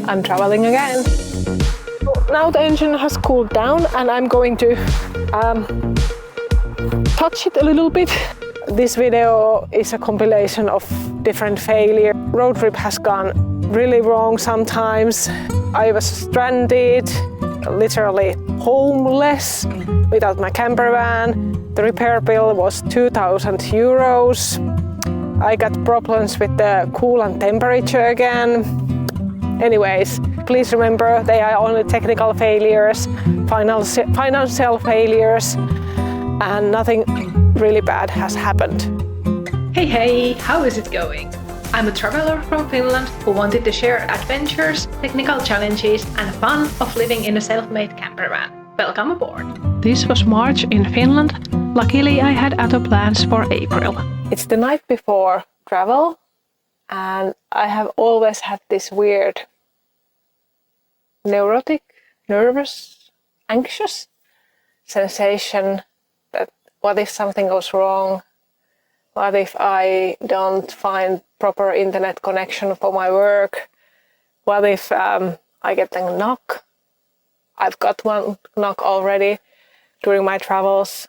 I'm traveling again. Now the engine has cooled down and I'm going to touch it a little bit. This video is a compilation of different failures. Road trip has gone really wrong sometimes. I was stranded, literally homeless, without my camper van. The repair bill was 2,000 euros. I got problems with the coolant temperature again. Anyways, please remember they are only technical failures, financial failures, and nothing really bad has happened. Hey, how is it going? I'm a traveler from Finland who wanted to share adventures, technical challenges, and fun of living in a self-made camper van. Welcome aboard! This was March in Finland. Luckily, I had other plans for April. It's the night before travel, and I have always had this weird neurotic, nervous, anxious sensation that what if something goes wrong? What if I don't find proper internet connection for my work? What if I get a knock? I've got one knock already during my travels.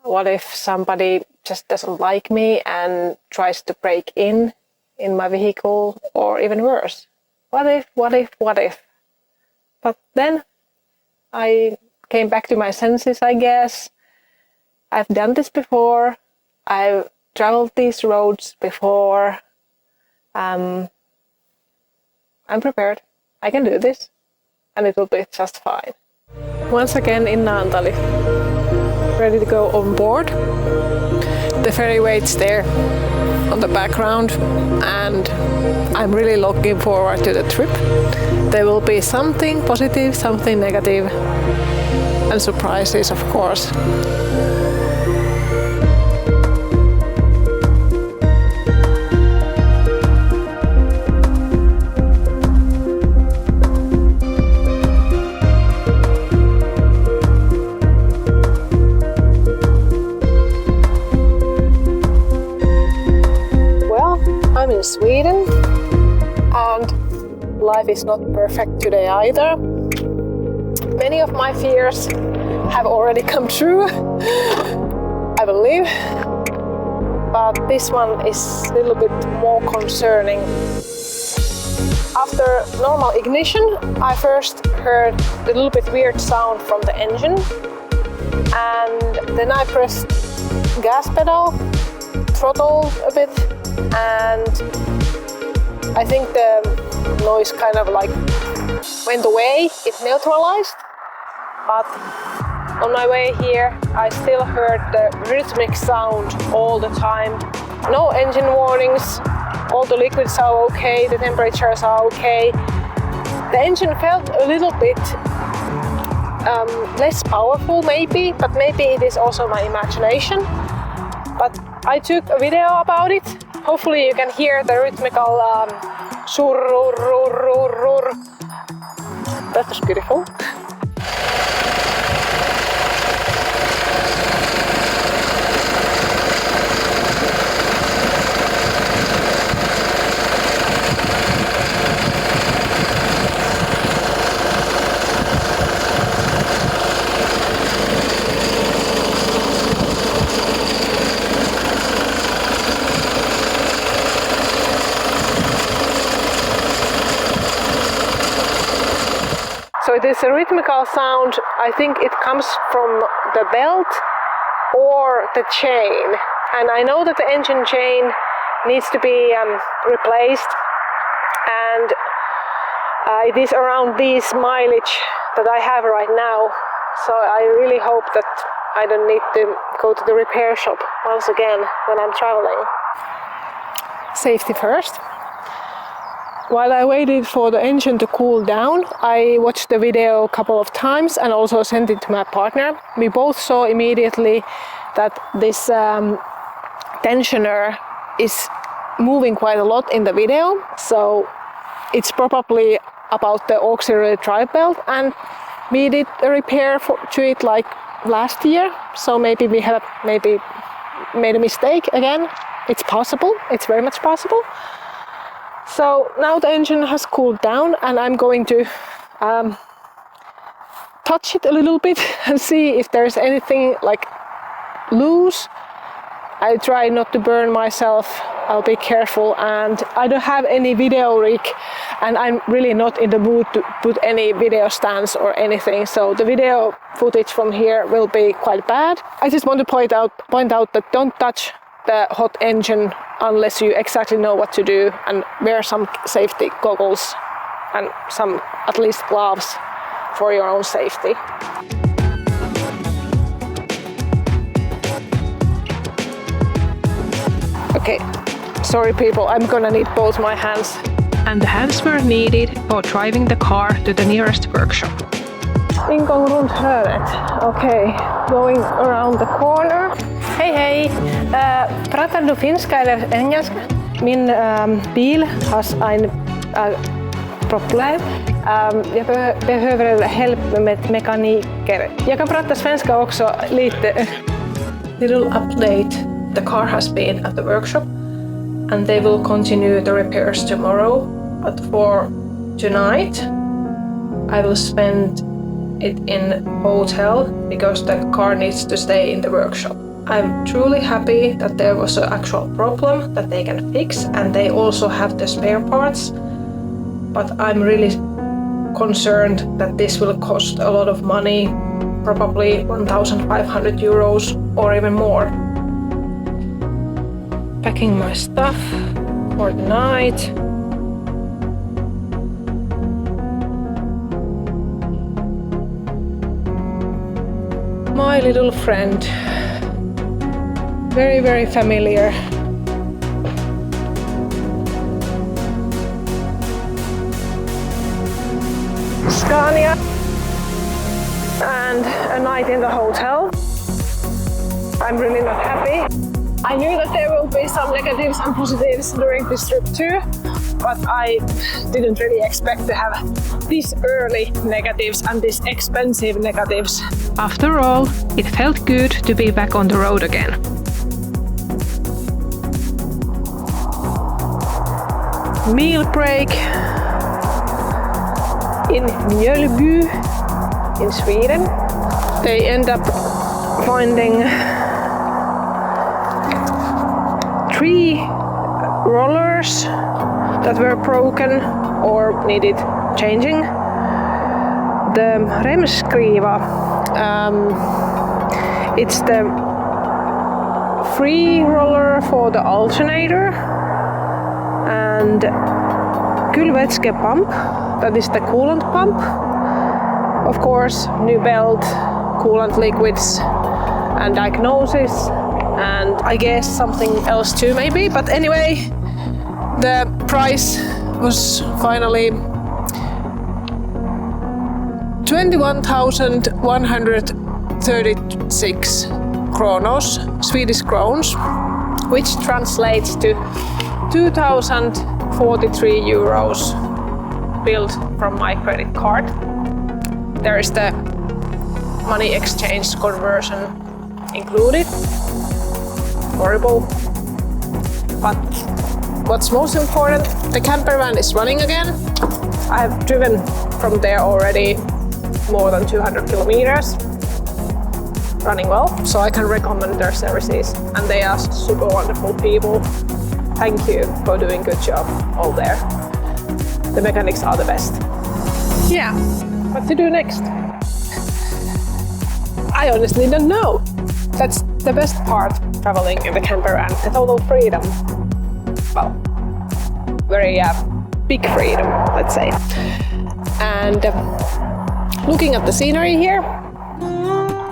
What if somebody just doesn't like me and tries to break in my vehicle, or even worse? What if? But then I came back to my senses, I guess. I've done this before. I've traveled these roads before. I'm prepared. I can do this, and it will be just fine. Once again in Naantali, ready to go on board. The ferry waits there on the background, and I'm really looking forward to the trip. There will be something positive, something negative, and surprises, of course. I'm in Sweden, and life is not perfect today either. Many of my fears have already come true, I believe, but this one is a little bit more concerning. After normal ignition, I first heard a little bit weird sound from the engine, and then I pressed gas pedal, throttled a bit, and I think the noise kind of like went away, it neutralized. But on my way here, I still heard the rhythmic sound all the time. No engine warnings, all the liquids are okay, the temperatures are okay. The engine felt a little bit less powerful maybe, but maybe it is also my imagination. But I took a video about it. Hopefully you can hear the rhythmical surr. That was beautiful. So it is a rhythmical sound. I think it comes from the belt or the chain. And I know that the engine chain needs to be replaced. And it is around this mileage that I have right now. So I really hope that I don't need to go to the repair shop once again when I'm traveling. Safety first. While I waited for the engine to cool down, I watched the video a couple of times and also sent it to my partner. We both saw immediately that this tensioner is moving quite a lot in the video. So it's probably about the auxiliary drive belt, and we did a repair to it like last year. So maybe we have made a mistake again. It's possible, it's very much possible. So now the engine has cooled down and I'm going to touch it a little bit and see if there's anything like loose. I try not to burn myself, I'll be careful, and I don't have any video rig and I'm really not in the mood to put any video stands or anything, so the video footage from here will be quite bad. I just want to point out that don't touch the hot engine unless you exactly know what to do, and wear some safety goggles and some at least gloves for your own safety. Okay, sorry people, I'm gonna need both my hands. And the hands were needed for driving the car to the nearest workshop. Ingång runt hörnet. Okay, going around the corner. Hej hej! Pratar du finska eller engelska? Min bil has ein problem. Jag behöver hjälp med mekaniker. Jag kan prata svenska också lite. Little update. The car has been at the workshop and they will continue the repairs tomorrow. But for tonight, I will spend it in hotel because the car needs to stay in the workshop. I'm truly happy that there was an actual problem that they can fix and they also have the spare parts. But I'm really concerned that this will cost a lot of money, probably 1,500 euros or even more. Packing my stuff for the night. My little friend. Very, very familiar. Scania. And a night in the hotel. I'm really not happy. I knew that there will be some negatives and positives during this trip too, but I didn't really expect to have this early negatives and this expensive negatives. After all, it felt good to be back on the road again. Meal break in Mjölby in Sweden. They end up finding 3 rollers that were broken or needed changing. The remskriva, it's the free roller for the alternator, and kylvätske pump, that is the coolant pump. Of course, new belt, coolant liquids, and diagnosis. And I guess something else too maybe, but anyway, the price was finally 21,136 kronos, Swedish crowns, which translates to 2,043 euros billed from my credit card. There is the money exchange conversion included. Horrible. But what's most important, the camper van is running again. I have driven from there already more than 200 kilometers. Running well, so I can recommend their services, and they are super wonderful people. Thank you for doing a good job all there. The mechanics are the best. Yeah, what to do next? I honestly don't know. That's the best part traveling in the camper van, the total freedom. Well, very big freedom, let's say. And looking at the scenery here,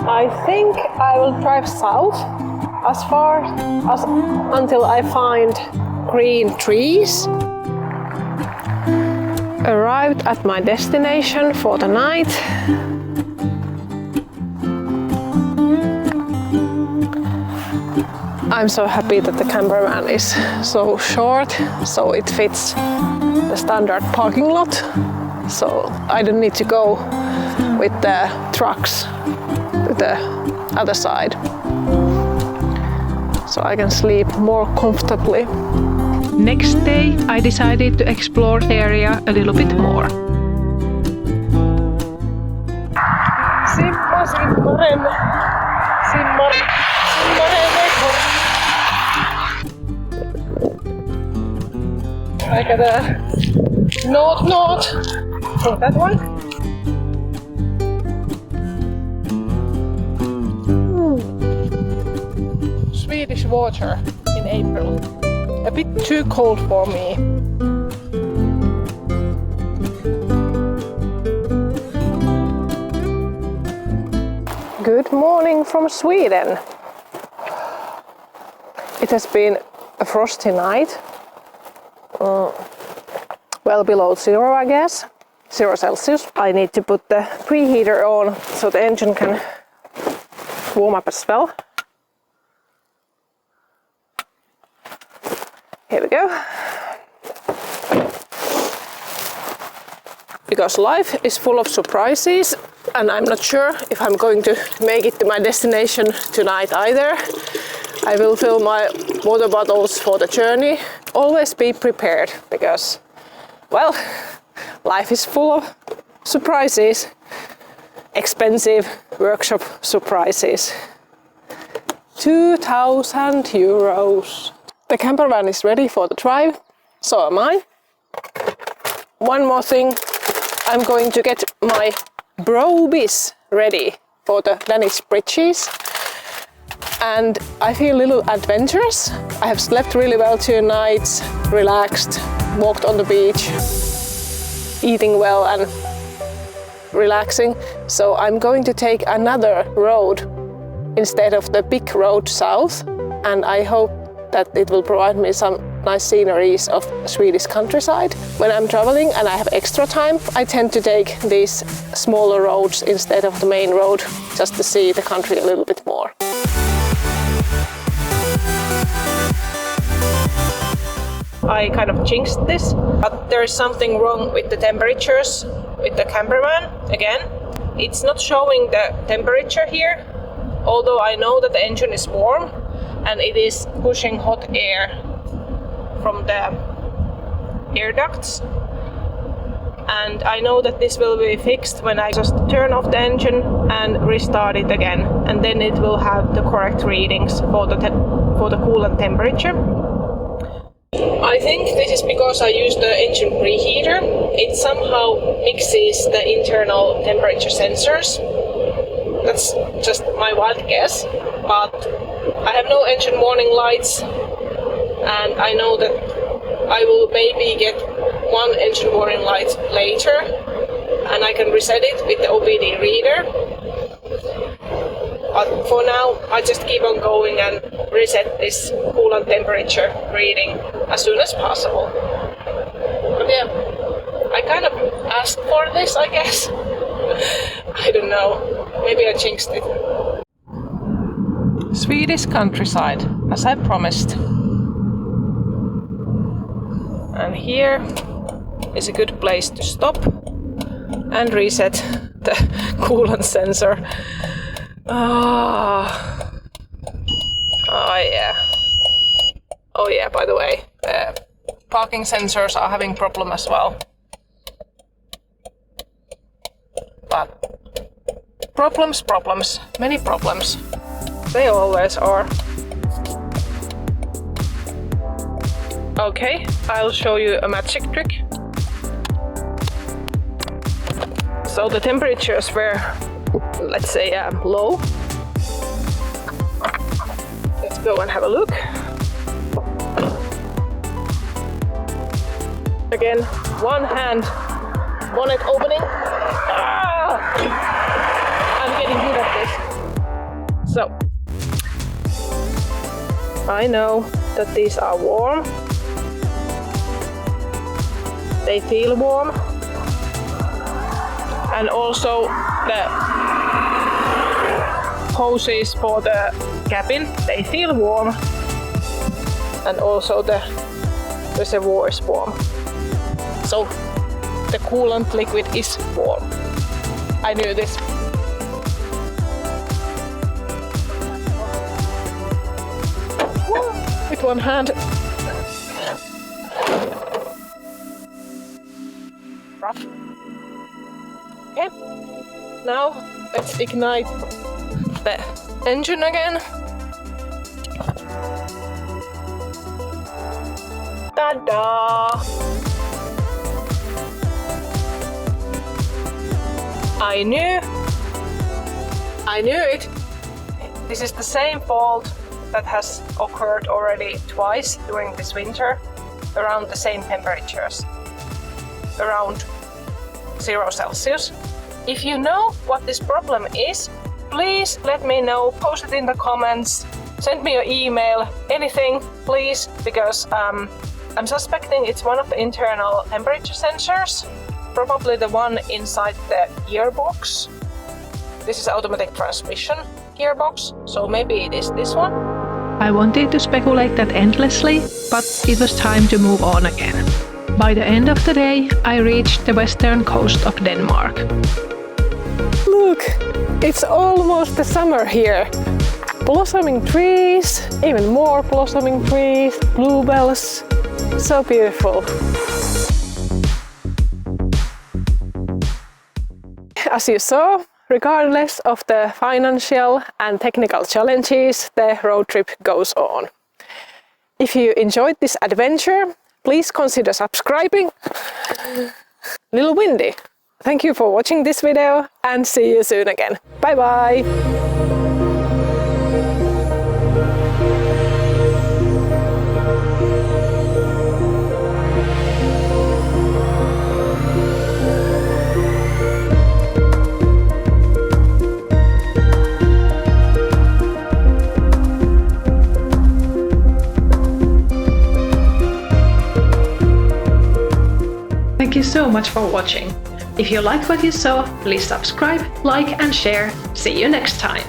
I think I will drive south as far as until I find green trees. Arrived at my destination for the night. I'm so happy that the camper van is so short, so it fits the standard parking lot. So I don't need to go with the trucks to the other side. So I can sleep more comfortably. Next day, I decided to explore the area a little bit more. Simmaren veko. I got a note for that one. Swedish water in April. A bit too cold for me. Good morning from Sweden. It has been a frosty night. Well below zero, I guess. 0 Celsius. I need to put the preheater on so the engine can warm up as well. Here we go. Because life is full of surprises and I'm not sure if I'm going to make it to my destination tonight either. I will fill my water bottles for the journey. Always be prepared because, well, life is full of surprises. Expensive workshop surprises. 2,000 euros. The camper van is ready for the drive, so am I. One more thing, I'm going to get my brobis ready for the Danish bridges. And I feel a little adventurous. I have slept really well 2 nights, relaxed, walked on the beach, eating well and relaxing. So I'm going to take another road instead of the big road south, and I hope that it will provide me some nice sceneries of Swedish countryside. When I'm traveling and I have extra time, I tend to take these smaller roads instead of the main road, just to see the country a little bit more. I kind of jinxed this, but there is something wrong with the temperatures with the camper van. Again, it's not showing the temperature here, although I know that the engine is warm and it is pushing hot air from the air ducts. And I know that this will be fixed when I just turn off the engine and restart it again, and then it will have the correct readings for the coolant temperature. I think this is because I use the engine preheater. It somehow mixes the internal temperature sensors. That's just my wild guess, but I have no engine warning lights, and I know that I will maybe get one engine warning light later, and I can reset it with the OBD reader. But for now, I just keep on going and reset this coolant temperature reading as soon as possible. But yeah, I kind of asked for this, I guess. I don't know, maybe I jinxed it. Swedish countryside, as I promised. And here is a good place to stop and reset the coolant sensor. Oh yeah. Oh yeah, by the way, parking sensors are having problem as well. But problems, many problems. They always are. Okay, I'll show you a magic trick. So the temperatures were, let's say, low. Let's go and have a look. Again, one hand, bonnet opening. Ah! I'm getting good at this. So, I know that these are warm. They feel warm. And also the hoses for the cabin, they feel warm. And also the reservoir is warm. So the coolant liquid is warm. I knew this. With one hand. Rough. Okay, now let's ignite the engine again. Ta-da! I knew it. This is the same fault that has occurred already twice during this winter, around the same temperatures, around 0 Celsius. If you know what this problem is, please let me know, post it in the comments, send me an email, anything, please, because I'm suspecting it's one of the internal temperature sensors, probably the one inside the gearbox. This is automatic transmission gearbox, so maybe it is this one. I wanted to speculate that endlessly, but it was time to move on again. By the end of the day, I reached the western coast of Denmark. Look, it's almost the summer here. Blossoming trees, even more blossoming trees, bluebells. So beautiful. As you saw, regardless of the financial and technical challenges, the road trip goes on. If you enjoyed this adventure, please consider subscribing. Little windy. Thank you for watching this video and see you soon again. Bye bye! Thank you so much for watching. If you liked what you saw, please subscribe, like and share. See you next time!